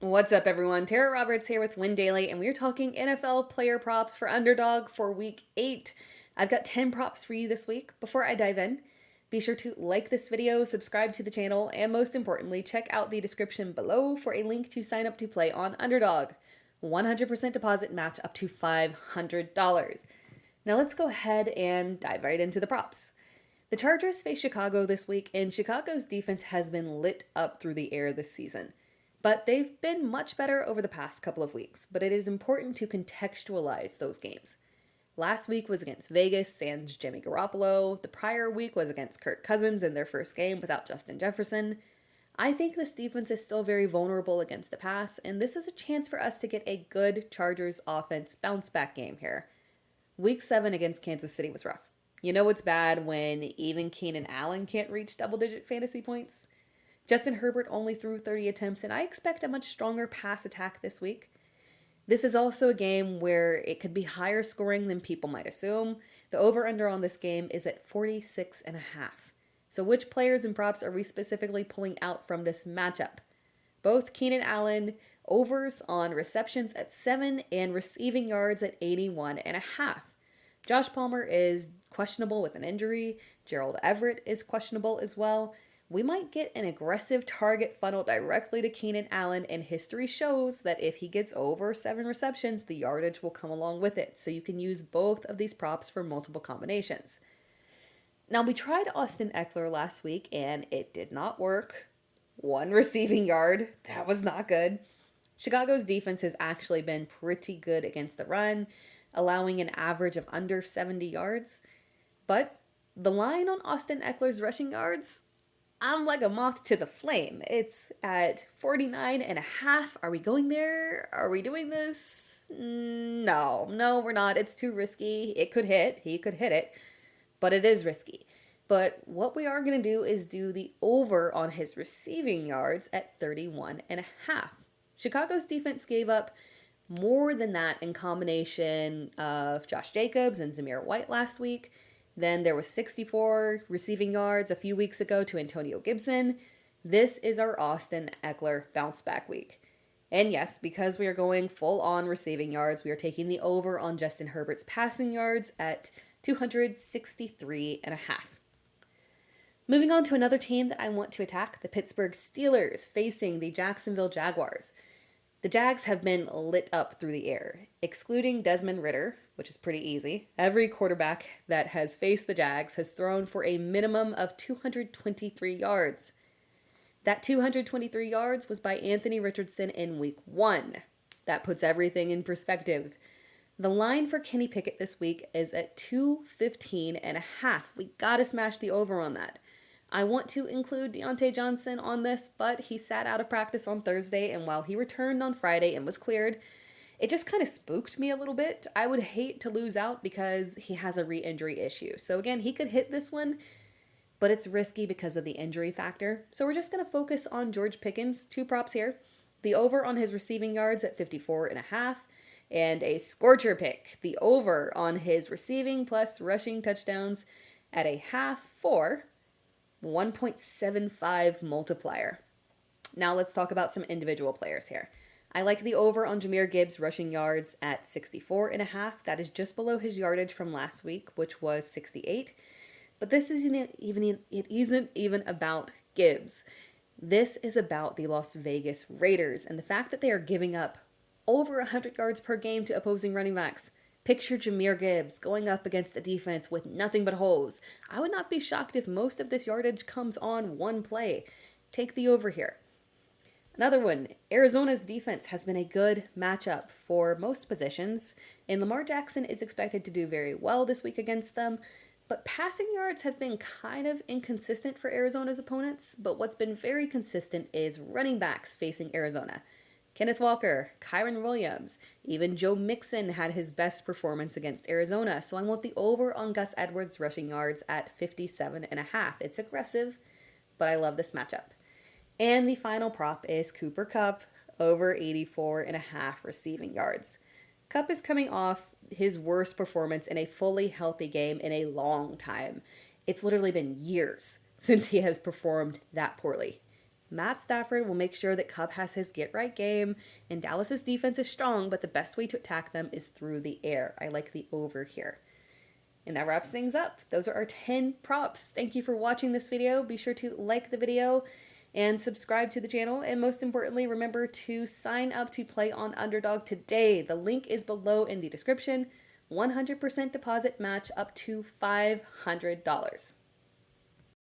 What's up, everyone? Tara Roberts here with Win Daily, and we're talking NFL player props for Underdog for week 8. I've got 10 props for you this week. Before I dive in, be sure to like this video, subscribe to the channel, and most importantly, check out the description below for a link to sign up to play on Underdog. 100% deposit match up to $500. Now let's go ahead and dive right into the props. The Chargers face Chicago this week, and Chicago's defense has been lit up through the air this season. But they've been much better over the past couple of weeks, but it is important to contextualize those games. Last week was against Vegas sans Jimmy Garoppolo. The prior week was against Kirk Cousins in their first game without Justin Jefferson. I think this defense is still very vulnerable against the pass, and this is a chance for us to get a good Chargers offense bounce back game here. Week 7 against Kansas City was rough. You know it's bad when even Keenan Allen can't reach double-digit fantasy points? Justin Herbert only threw 30 attempts, and I expect a much stronger pass attack this week. This is also a game where it could be higher scoring than people might assume. The over-under on this game is at 46.5. So which players and props are we specifically pulling out from this matchup? Both Keenan Allen overs on receptions at 7 and receiving yards at 81.5. Josh Palmer is questionable with an injury. Gerald Everett is questionable as well. We might get an aggressive target funnel directly to Keenan Allen, and history shows that if he gets over 7 receptions, the yardage will come along with it. So you can use both of these props for multiple combinations. Now, we tried Austin Eckler last week, and it did not work. 1 receiving yard. That was not good. Chicago's defense has actually been pretty good against the run, allowing an average of under 70 yards. But the line on Austin Eckler's rushing yards, I'm like a moth to the flame. It's at 49.5. Are we going there? Are we doing this? No, we're not. It's too risky. It could hit. He could hit it, but it is risky. But what we are going to do is do the over on his receiving yards at 31.5. Chicago's defense gave up more than that in combination of Josh Jacobs and Zamir White last week. Then there was 64 receiving yards a few weeks ago to Antonio Gibson. This is our Austin Eckler bounce back week. And yes, because we are going full on receiving yards, we are taking the over on Justin Herbert's passing yards at 263.5. Moving on to another team that I want to attack, the Pittsburgh Steelers facing the Jacksonville Jaguars. The Jags have been lit up through the air. Excluding Desmond Ridder, which is pretty easy, every quarterback that has faced the Jags has thrown for a minimum of 223 yards. That 223 yards was by Anthony Richardson in week 1. That puts everything in perspective. The line for Kenny Pickett this week is at 215.5. We gotta smash the over on that. I want to include Deontay Johnson on this, but he sat out of practice on Thursday, and while he returned on Friday and was cleared, it just kind of spooked me a little bit. I would hate to lose out because he has a re-injury issue. So again, he could hit this one, but it's risky because of the injury factor. So we're just going to focus on George Pickens, 2 props here. The over on his receiving yards at 54.5, and a scorcher pick, the over on his receiving plus rushing touchdowns at a half for 1.75 multiplier. Now let's talk about some individual players here. I like the over on Jahmyr Gibbs rushing yards at 64.5. That is just below his yardage from last week, which was 68. But this isn't even about Gibbs. This is about the Las Vegas Raiders and the fact that they are giving up over 100 yards per game to opposing running backs. Picture Jahmyr Gibbs going up against a defense with nothing but holes. I would not be shocked if most of this yardage comes on one play. Take the over here. Another one, Arizona's defense has been a good matchup for most positions, and Lamar Jackson is expected to do very well this week against them, but passing yards have been kind of inconsistent for Arizona's opponents, but what's been very consistent is running backs facing Arizona. Kenneth Walker, Kyron Williams, even Joe Mixon had his best performance against Arizona, so I want the over on Gus Edwards' rushing yards at 57.5. It's aggressive, but I love this matchup. And the final prop is Cooper Kupp, over 84.5 receiving yards. Kupp is coming off his worst performance in a fully healthy game in a long time. It's literally been years since he has performed that poorly. Matt Stafford will make sure that Cup has his get right game, and Dallas's defense is strong, but the best way to attack them is through the air. I like the over here. And that wraps things up. Those are our 10 props. Thank you for watching this video. Be sure to like the video and subscribe to the channel. And most importantly, remember to sign up to play on Underdog today. The link is below in the description. 100% deposit match up to $500.